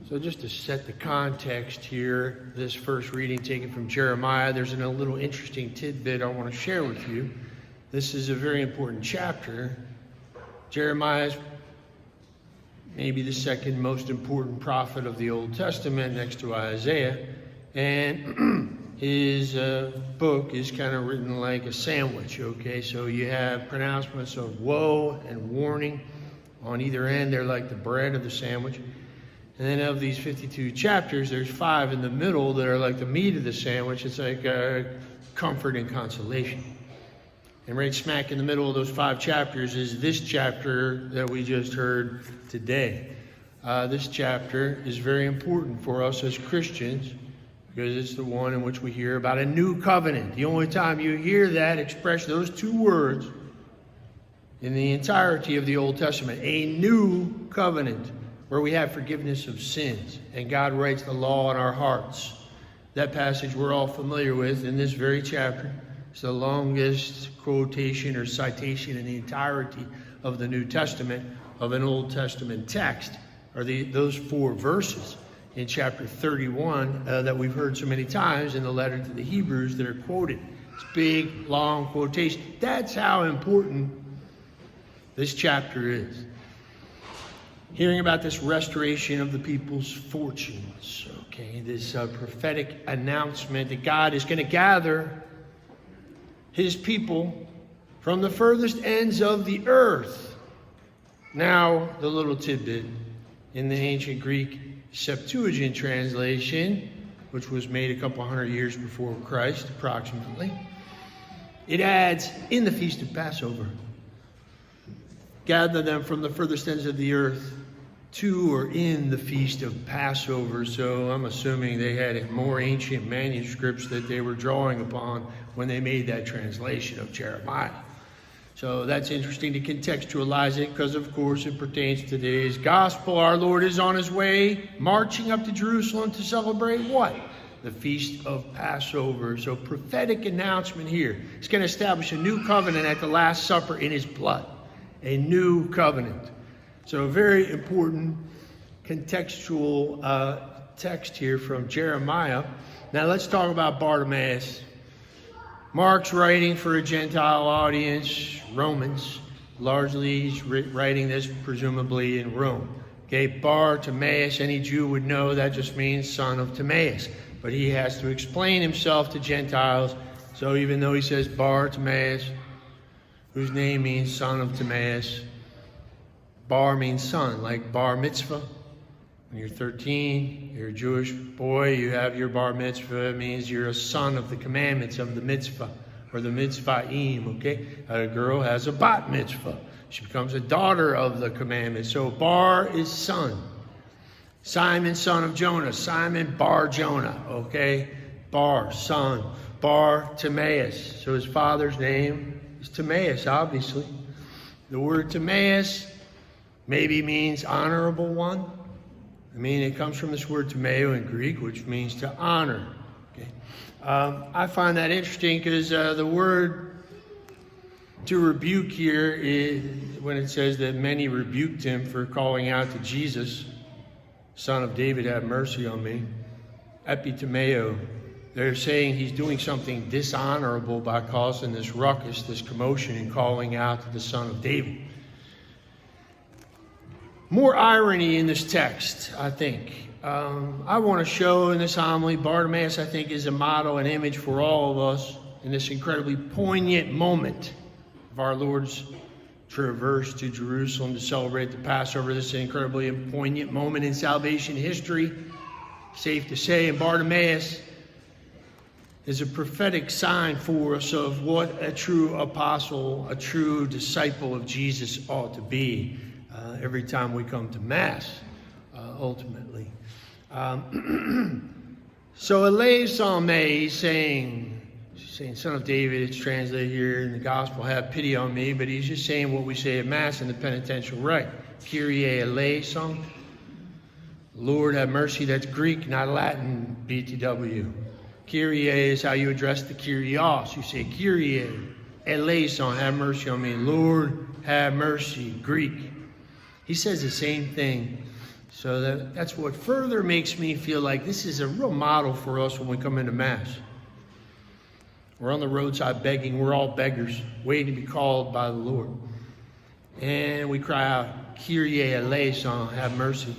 So just to set the context here, this first reading taken from Jeremiah, there's a little interesting tidbit I want to share with you. This is a very important chapter. Jeremiah is maybe the second most important prophet of the Old Testament next to Isaiah. And his book is kind of written like a sandwich, okay? So you have pronouncements of woe and warning on either end. They're like the bread of the sandwich. And then of these 52 chapters, there's 5 in the middle that are like the meat of the sandwich. It's like comfort and consolation. And right smack in the middle of those 5 chapters is this chapter that we just heard today. This chapter is very important for us as Christians because it's the one in which we hear about a new covenant. The only time you hear that express those 2 words in the entirety of the Old Testament, a new covenant, where we have forgiveness of sins, and God writes the law in our hearts. That passage we're all familiar with in this very chapter. It's the longest quotation or citation in the entirety of the New Testament of an Old Testament text, are those 4 verses in chapter 31 that we've heard so many times in the letter to the Hebrews that are quoted. It's big, long quotation. That's how important this chapter is. Hearing about this restoration of the people's fortunes, okay, this prophetic announcement that God is going to gather his people from the furthest ends of the earth. Now, the little tidbit in the ancient Greek Septuagint translation, which was made a couple hundred years before Christ, approximately, it adds, in the Feast of Passover, gather them from the furthest ends of the earth to or in the Feast of Passover. So I'm assuming they had more ancient manuscripts that they were drawing upon when they made that translation of Jeremiah. So that's interesting to contextualize it because, of course, it pertains to today's gospel. Our Lord is on his way, marching up to Jerusalem to celebrate what? The Feast of Passover. So prophetic announcement here. He's going to establish a new covenant at the Last Supper in his blood. A new covenant. So a very important contextual text here from Jeremiah. Now let's talk about Bartimaeus. Mark's writing for a Gentile audience, Romans. Largely he's writing this presumably in Rome. Okay, Bartimaeus, any Jew would know that just means son of Timaeus. But he has to explain himself to Gentiles. So even though he says Bartimaeus, whose name means son of Timaeus. Bar means son, like bar mitzvah. When you're 13, you're a Jewish boy, you have your bar mitzvah. It means you're a son of the commandments of the mitzvah, or the mitzvahim, okay? A girl has a bat mitzvah. She becomes a daughter of the commandments. So bar is son. Simon, son of Jonah. Simon bar Jonah, okay? Bar, son. Bar Timaeus. So his father's name is Timaeus, obviously. The word Timaeus maybe means honorable one. I mean, it comes from this word timeo in Greek, which means to honor. Okay. I find that interesting because the word to rebuke here is when it says that many rebuked him for calling out to Jesus, Son of David, have mercy on me. Epitimeo. They're saying he's doing something dishonorable by causing this ruckus, this commotion, and calling out to the Son of David. More irony in this text, I think. I want to show in this homily, Bartimaeus, I think, is a model and image for all of us in this incredibly poignant moment of our Lord's traverse to Jerusalem to celebrate the Passover. This is an incredibly poignant moment in salvation history. Safe to say, and Bartimaeus is a prophetic sign for us of what a true apostle, a true disciple of Jesus ought to be. Every time we come to Mass, ultimately. So eleison me, he's saying, Son of David, it's translated here in the Gospel, have pity on me, but he's just saying what we say at Mass in the penitential rite. Kyrie eleison. Lord have mercy, that's Greek, not Latin, BTW. Kyrie is how you address the Kyrios. You say Kyrie eleison, have mercy on me. Lord have mercy, Greek. He says the same thing So that's what further makes me feel like this is a real model for us when we come into Mass. We're on the roadside begging. We're all beggars, waiting to be called by the Lord. And we cry out, Kyrie eleison, have mercy.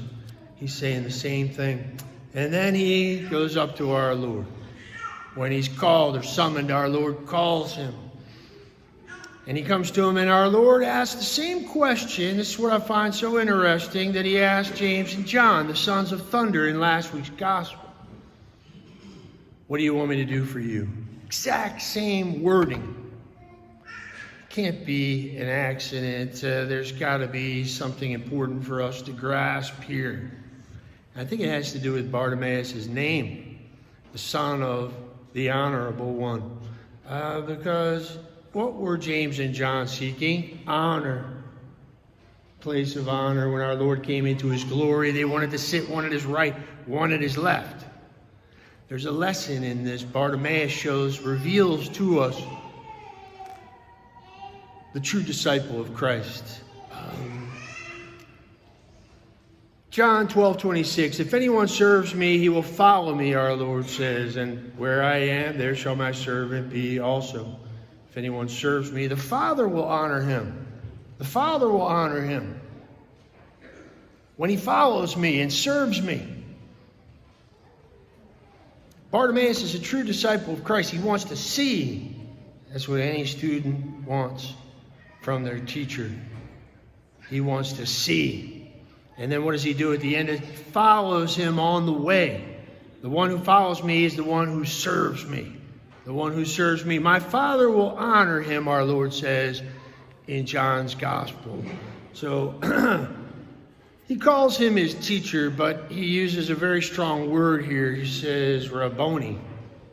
He's saying the same thing. And then he goes up to our Lord. When he's called or summoned, our Lord calls him. And he comes to him, and our Lord asks the same question. This is what I find so interesting, that he asked James and John, the sons of thunder, in last week's gospel. What do you want me to do for you? Exact same wording. Can't be an accident. There's got to be something important for us to grasp here. I think it has to do with Bartimaeus' name, the son of the honorable one. Because what were James and John seeking? Honor. Place of honor. When our Lord came into his glory, they wanted to sit one at his right, one at his left. There's a lesson in this. Bartimaeus reveals to us the true disciple of Christ. John 12:26, if anyone serves me, he will follow me, our Lord says, and where I am, there shall my servant be also. If anyone serves me, the Father will honor him. The Father will honor him when he follows me and serves me. Bartimaeus is a true disciple of Christ. He wants to see. That's what any student wants from their teacher. He wants to see. And then what does he do at the end? It follows him on the way. The one who follows me is the one who serves me. The one who serves me. My Father will honor him, our Lord says in John's Gospel. So he calls him his teacher, but he uses a very strong word here. He says Rabboni.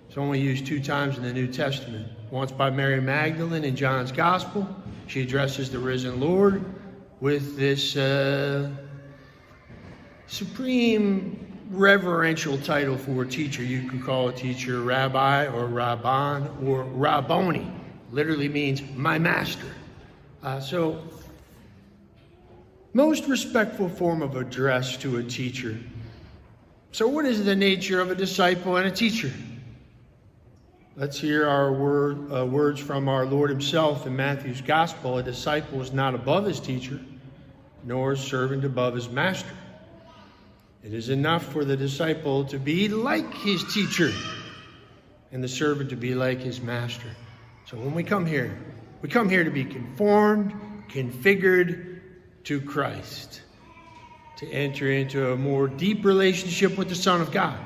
It's only used 2 times in the New Testament. Once by Mary Magdalene in John's Gospel. She addresses the risen Lord with this supreme reverential title for a teacher. You can call a teacher rabbi or rabban or rabboni. Literally means my master. So most respectful form of address to a teacher. So what is the nature of a disciple and a teacher? Let's hear our words from our Lord himself in Matthew's Gospel. A disciple is not above his teacher, nor is servant above his master. It is enough for the disciple to be like his teacher and the servant to be like his master. So when we come here to be conformed, configured to Christ, to enter into a more deep relationship with the Son of God,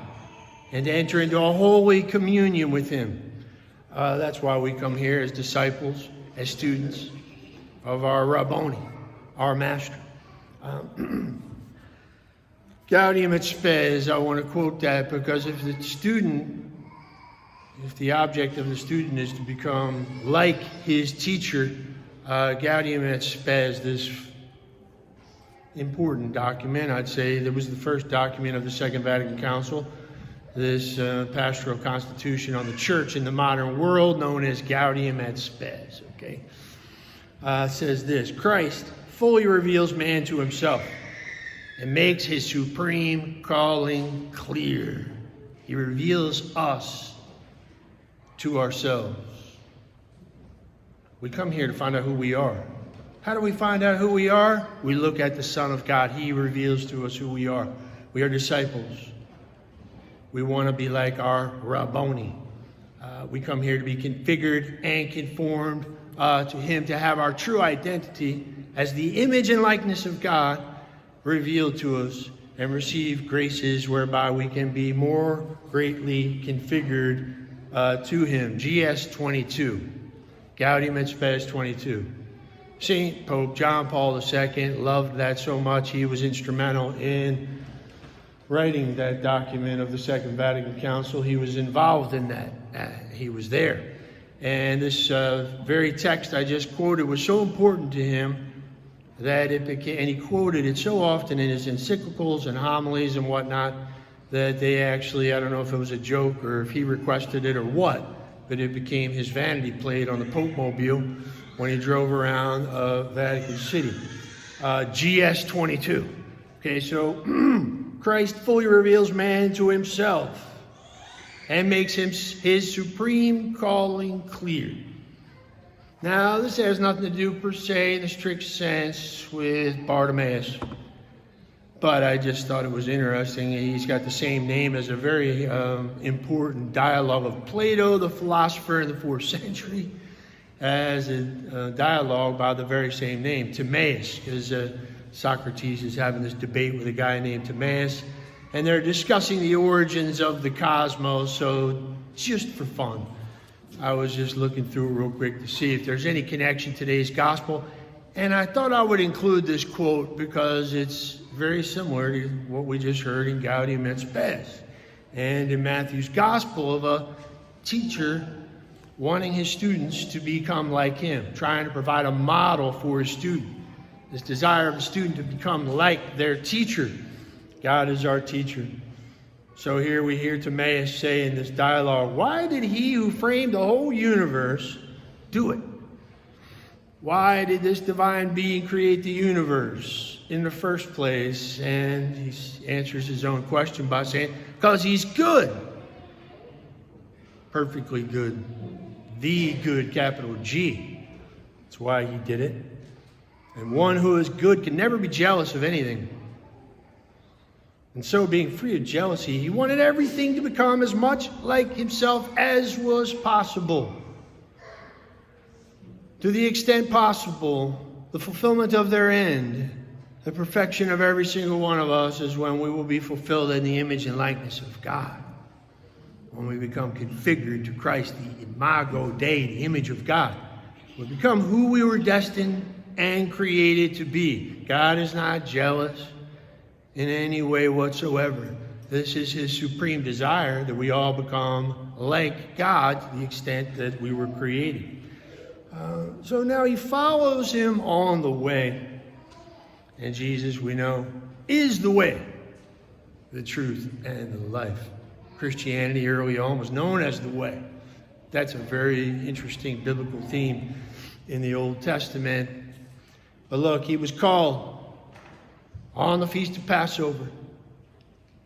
and to enter into a holy communion with him. That's why we come here as disciples, as students of our Rabboni, our master. Gaudium et Spes, I want to quote that because if the object of the student is to become like his teacher, Gaudium et Spes, this important document, I'd say that was the first document of the Second Vatican Council, this pastoral constitution on the church in the modern world known as Gaudium et Spes, okay? Says this, Christ fully reveals man to himself and makes his supreme calling clear. He reveals us to ourselves. We come here to find out who we are. How do we find out who we are? We look at the Son of God. He reveals to us who we are. We are disciples. We want to be like our Rabboni. We come here to be configured and conformed to him, to have our true identity as the image and likeness of God revealed to us, and receive graces whereby we can be more greatly configured to him. GS 22, Gaudium et Spes 22. Saint Pope John Paul II loved that so much. He was instrumental in writing that document of the Second Vatican Council. He was involved in that. He was there. And this very text I just quoted was so important to him that it became, and he quoted it so often in his encyclicals and homilies and whatnot, that they actually, I don't know if it was a joke or if he requested it or what, but it became his vanity plate on the Pope Mobile when he drove around Vatican City. GS 22. Okay, so Christ fully reveals man to himself and makes his supreme calling clear. Now, this has nothing to do per se in the strict sense with Bartimaeus, but I just thought it was interesting. He's got the same name as a very important dialogue of Plato, the philosopher in the 4th century, as a dialogue by the very same name, Timaeus, because Socrates is having this debate with a guy named Timaeus, and they're discussing the origins of the cosmos, so just for fun. I was just looking through it real quick to see if there's any connection to today's gospel, and I thought I would include this quote because it's very similar to what we just heard in Gaudium et Spes and in Matthew's gospel of a teacher wanting his students to become like him, trying to provide a model for his student. This desire of the student to become like their teacher. God is our teacher. So here we hear Timaeus say in this dialogue, why did he who framed the whole universe do it? Why did this divine being create the universe in the first place? And he answers his own question by saying, because he's good. Perfectly good. The good, capital G. That's why he did it. And one who is good can never be jealous of anything. And so, being free of jealousy, he wanted everything to become as much like himself as was possible. To the extent possible, the fulfillment of their end, the perfection of every single one of us is when we will be fulfilled in the image and likeness of God. When we become configured to Christ, the imago Dei, the image of God. We become who we were destined and created to be. God is not jealous in any way whatsoever. This is his supreme desire, that we all become like God to the extent that we were created. So now he follows him on the way. And Jesus, we know, is the way, the truth, and the life. Christianity early on was known as the way. That's a very interesting biblical theme in the Old Testament. But look, he was called on the feast of Passover.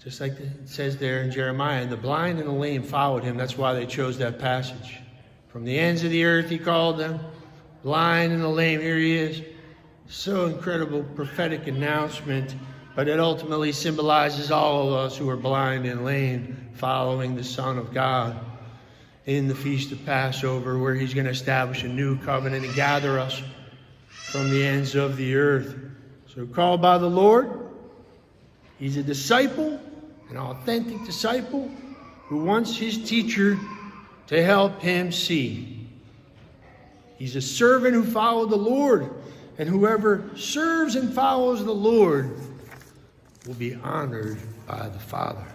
Just like it says there in Jeremiah, and the blind and the lame followed him. That's why they chose that passage. From the ends of the earth he called them, blind and the lame, here he is. So incredible prophetic announcement, but it ultimately symbolizes all of us who are blind and lame, following the Son of God in the feast of Passover, where he's going to establish a new covenant and gather us from the ends of the earth. So called by the Lord, he's a disciple, an authentic disciple, who wants his teacher to help him see. He's a servant who followed the Lord, and whoever serves and follows the Lord will be honored by the Father.